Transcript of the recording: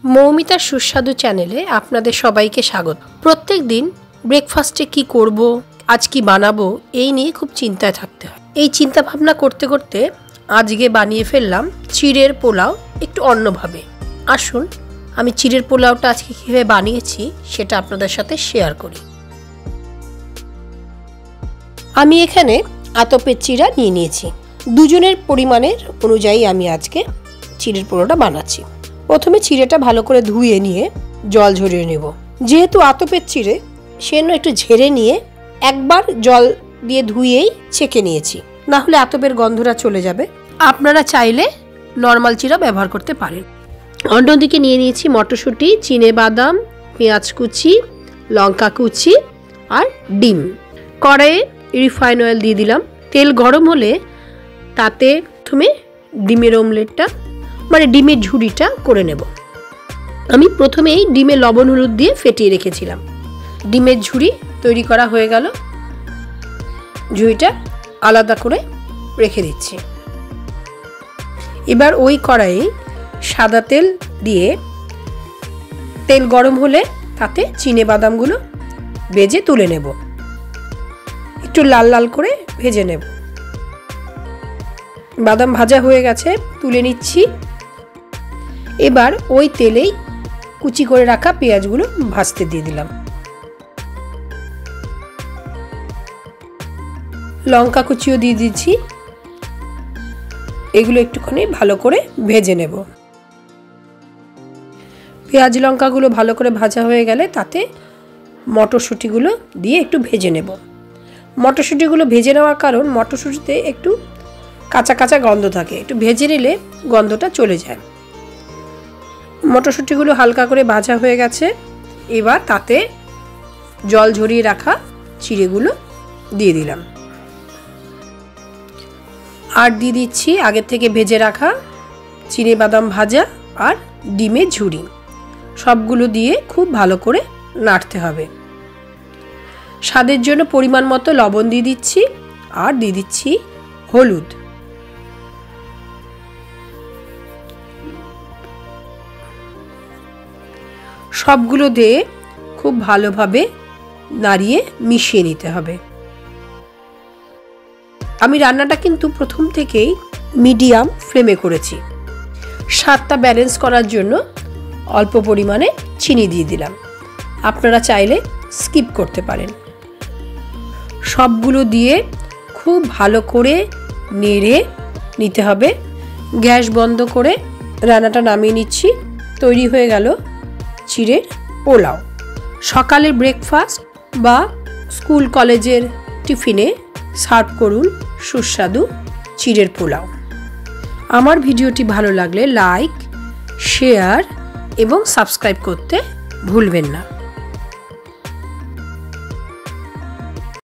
মৌমিতার সুস্বাদু চ্যানেলে আপনাদের সবাইকে স্বাগত। প্রত্যেক দিন ব্রেকফাস্টে কি করব, আজ কি বানাবো, এই নিয়ে খুব চিন্তায় থাকতে হয়। এই চিন্তা ভাবনা করতে করতে আজকে বানিয়ে ফেললাম চিড়ের পোলাও একটু অন্যভাবে। আসুন আমি চিড়ের পোলাওটা আজকে কীভাবে বানিয়েছি সেটা আপনাদের সাথে শেয়ার করি। আমি এখানে আতপের চিড়া নিয়ে নিয়েছি। দুজনের পরিমাণের অনুযায়ী আমি আজকে চিড়ের পোলাওটা বানাচ্ছি। প্রথমে চিড়েটা ভালো করে ধুয়ে নিয়ে জল ঝরিয়ে নেব। যেহেতু আতপের চিড়ে সেজন্য একটু ঝেড়ে নিয়ে একবার জল দিয়ে ধুয়েই ছেঁকে নিয়েছি, না হলে আতপের গন্ধটা চলে যাবে। আপনারা চাইলে নর্মাল চিড়া ব্যবহার করতে পারেন। অন্যদিকে নিয়ে নিয়েছি মটরশুঁটি, চিনেবাদাম, পেঁয়াজ কুচি, লঙ্কা কুচি আর ডিম। কড়াইয়ে রিফাইন অয়েল দিয়ে দিলাম। তেল গরম হলে তাতে প্রথমে ডিমের অমলেটটা ডিমের ঝুড়িটা করে নেব। আমি প্রথমেই ডিমে লবণ হলুদ দিয়ে ফেটিয়ে রেখেছিলাম। ডিমের ঝুড়ি তৈরি করা হয়ে গেল। ঝুড়িটা আলাদা করে রেখে দিচ্ছি। এবার ওই কড়াইয়ে সাদা তেল দিয়ে তেল গরম হলে তাতে চিনেবাদামগুলো ভেজে তুলে নেব। একটু লাল লাল করে ভেজে নেব। বাদাম ভাজা হয়ে গেছে, তুলে নিচ্ছি। এবার ওই তেলেই কুচি করে রাখা পেঁয়াজগুলো ভাজতে দিয়ে দিলাম। লঙ্কা কুচিও দিয়ে দিচ্ছি। এগুলো একটুখানি ভালো করে ভেজে নেব। পেঁয়াজ লঙ্কাগুলো ভালো করে ভাজা হয়ে গেলে তাতে মটরশুঁটিগুলো দিয়ে একটু ভেজে নেব। মটরশুঁটিগুলো ভেজে নেওয়ার কারণ মটরশুঁটিতে একটু কাঁচা কাঁচা গন্ধ থাকে, একটু ভেজে নিলে গন্ধটা চলে যায়। মটরশুঁটিগুলো হালকা করে ভাজা হয়ে গেছে। এবার তাতে জল ঝরিয়ে রাখা চিড়েগুলো দিয়ে দিলাম। আর দিয়ে দিচ্ছি আগের থেকে ভেজে রাখা চিনেবাদাম ভাজা আর ডিমের ঝুড়ি। সবগুলো দিয়ে খুব ভালো করে নাড়তে হবে। স্বাদের জন্য পরিমাণ মতো লবণ দিয়ে দিচ্ছি আর দিয়ে দিচ্ছি হলুদ। সবগুলো দিয়ে খুব ভালোভাবে নাড়িয়ে মিশিয়ে নিতে হবে। আমি রান্নাটা কিন্তু প্রথম থেকেই মিডিয়াম ফ্লেমে করেছি। স্বাদটা ব্যালেন্স করার জন্য অল্প পরিমাণে চিনি দিয়ে দিলাম। আপনারা চাইলে স্কিপ করতে পারেন। সবগুলো দিয়ে খুব ভালো করে নেড়ে নিতে হবে। গ্যাস বন্ধ করে রান্নাটা নামিয়ে নিচ্ছি। তৈরি হয়ে গেল চিড়ের পোলাও। সকালের ব্রেকফাস্ট বা স্কুল কলেজের টিফিনে সার্ভ করুন সুস্বাদু চিড়ের পোলাও। আমার ভিডিওটি ভালো লাগলে লাইক, শেয়ার এবং সাবস্ক্রাইব করতে ভুলবেন না।